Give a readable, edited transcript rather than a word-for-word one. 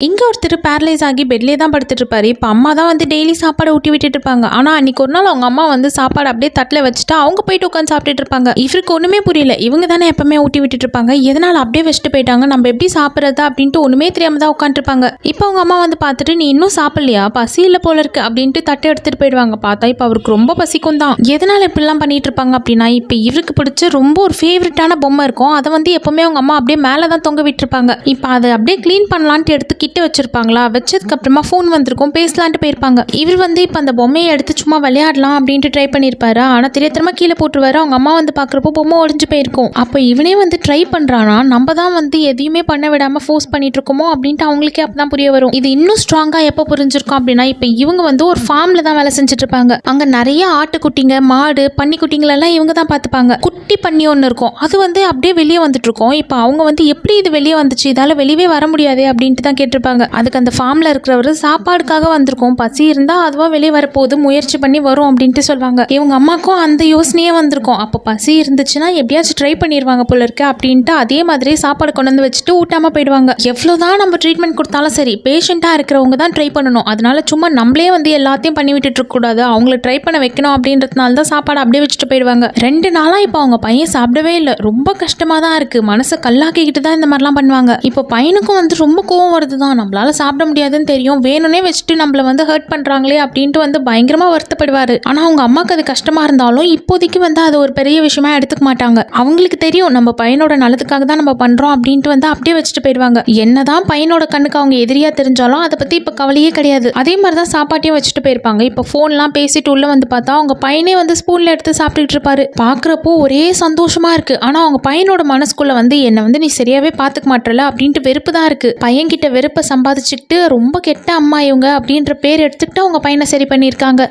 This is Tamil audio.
இங்க ஒருத்தர் பேரலைஸ் ஆகி பெட்லேயே தான் படுத்துட்டு இருப்பாரு. இப்போ அம்மா தான் வந்து டெய்லி சாப்பாடு ஊட்டி விட்டுட்டு இருப்பாங்க. ஆனால் அன்னைக்கு ஒரு நாள் அவங்க அம்மா வந்து சாப்பாடு அப்படியே தட்டில் வச்சுட்டு அவங்க போயிட்டு உட்காந்து சாப்பிட்டுட்டு இருப்பாங்க. இவருக்கு ஒன்றுமே புரியல. இவங்க தானே எப்பவுமே ஊட்டி விட்டுட்டு இருப்பாங்க, எதனால் அப்படியே வச்சுட்டு போயிட்டாங்க, நம்ம எப்படி சாப்பிட்றதா அப்படின்ட்டு ஒன்றுமே தெரியாம தான் உட்காந்துருப்பாங்க. இப்போ அவங்க அம்மா வந்து பார்த்துட்டு நீ இன்னும் சாப்பிடலையா, பசி இல்லை போல இருக்கு அப்படின்ட்டு தட்டை எடுத்துட்டு போயிடுவாங்க. பார்த்தா இப்போ அவருக்கு ரொம்ப பசிக்கும் தான். எதனால் இப்படிலாம் பண்ணிட்டு இருப்பாங்க அப்படின்னா, இப்போ இவருக்கு பிடிச்ச ரொம்ப ஒரு ஃபேவரட்டான பொம்மை இருக்கும். அதை வந்து எப்பவுமே அவங்க அம்மா அப்படியே மேலே தான் தொங்க விட்டுருப்பாங்க. இப்போ அதை அப்படியே க்ளீன் பண்ணலான்ட்டு எடுத்து கிட்ட வச்சிருப்பாங்களா, வச்சதுக்கு அப்புறமா ஃபோன் வந்திருக்கும், பேசலான்ட்டு போயிருப்பாங்க. இவர் வந்து இப்போ அந்த பொம்மையை எடுத்து சும்மா விளையாடலாம் அப்படின்ட்டு ட்ரை பண்ணியிருப்பாரு. ஆனால் தெரியாதமா கீழே போட்டுருவாரு. அவங்க அம்மா வந்து பார்க்குறப்போ பொம்மை ஒழிஞ்சு போயிருக்கும். அப்போ இவனே வந்து ட்ரை பண்ணுறானா, நம்ம தான் வந்து எதையுமே பண்ண விடாமல் ஃபோர்ஸ் பண்ணிட்டு இருக்கோமோ அப்படின்ட்டு அவங்களுக்கே அப்போ தான் புரிய வரும். இது இன்னும் ஸ்ட்ராங்காக எப்போ புரிஞ்சிருக்கும் அப்படின்னா, இப்போ இவங்க வந்து ஒரு ஃபார்மில் தான் வேலை செஞ்சுட்டு இருப்பாங்க. அங்கே நிறைய ஆட்டுக்குட்டிங்க, மாடு, பன்னிக்குட்டிங்களெல்லாம் இவங்க தான் பார்த்துப்பாங்க. குட்டி பண்ணி ஒன்று இருக்கும், அது வந்து அப்படியே வெளியே வந்துட்டு இருக்கோம். இப்போ அவங்க வந்து எப்படி இது வெளியே வந்துச்சு, இதால் வெளியே வர முடியாது அப்படின்ட்டு தான் கேட்டிருப்பாங்க. அதுக்கு அந்த ஃபார்மில் இருக்கிறவர் சாப்பாடுக்காக வந்திருக்கோம், பசி இருந்தால் அதுவாக வெளியே வரப்போகுது, முயற்சி பண்ணி வரும் அப்படின்ட்டு சொல்லுவாங்க. இவங்க அம்மாக்கும் அந்த யோசனையே வந்திருக்கும். அப்போ பசி இருந்துச்சுன்னா எப்படியாச்சும் ட்ரை பண்ணிடுவாங்க போல இருக்கு அப்படின்ட்டு அதே மாதிரி சாப்பாடு கொண்டு வந்து வச்சுட்டு ஊட்டாமல் போயிடுவாங்க. எவ்வளோதான் நம்ம ட்ரீட்மெண்ட் கொடுத்தாலும் சரி, பேஷண்ட்டாக இருக்கிறவங்க தான் ட்ரை பண்ணணும். அதனால சும்மா நம்மளே வந்து எல்லாத்தையும் பண்ணி விட்டுட்டு இருக்கக்கூடாது, அவங்கள ட்ரை பண்ண வைக்கணும் அப்படின்றதுனால தான் சாப்பாடு அப்படியே வச்சுட்டு போயிடுவாங்க. 2 நாளாக இப்போ அவங்க பையன் சாப்பிடவே இல்லை. ரொம்ப கஷ்டமாக தான் இருக்குது, மனசை கல்லாக்கிக்கிட்டு தான் இந்த மாதிரிலாம் பண்ணுவாங்க. இப்போ பையனுக்கும் வந்து ரொம்ப கோவம் வருது தான். நம்மளால சாப்பிட முடியாதுன்னு தெரியும், வேணும்னே வச்சுட்டு நம்மள வந்து ஹர்ட் பண்ணுறாங்களே அப்படின்ட்டு வந்து பயங்கரமாக வருத்தப்படுவார். ஆனால் அவங்க அம்மாவுக்கு அது கஷ்டமாக இருந்தாலும் இப்போதைக்கு வந்து அது ஒரு பெரிய விஷயமா எடுத்துக்க மாட்டாங்க. அவங்களுக்கு தெரியும் நம்ம பையனோட நல்லதுக்காக தான் நம்ம பண்ணுறோம் அப்படின்ட்டு வந்து அப்படியே வச்சுட்டு போயிடுவாங்க. என்னதான் பையனோட கண்ணுக்கு அவங்க எதிரியாக தெரிஞ்சாலும் அதை பற்றி இப்போ கவலையே கிடையாது. அதே மாதிரி தான் சாப்பாட்டையும் வச்சுட்டு போயிருப்பாங்க. இப்போ ஃபோன்லாம் பேசிட்டு உள்ளே வந்து பார்த்தா அவங்க பையனே வந்து ஸ்பூனில் எடுத்து சாப்பிட்டுட்டு இருப்பாரு. பார்க்குறப்போ ஒரே சந்தோஷமாக இருக்குது. ஆனால் அவங்க பையனோட மனசுக்குள்ளே வந்து என்னை வந்து நீ சரியாகவே பார்த்துக்க மாட்டல அப்படின்ட்டு வெறுப்பு தான் இருக்குது. பையன்கிட்ட வெறுப்பை சம்பாதிச்சுக்கிட்டு ரொம்ப கெட்ட அம்மா இவங்க அப்படின்ற பேர் எடுத்துக்கிட்டு அவங்க பையனை சரி பண்ணியிருக்காங்க.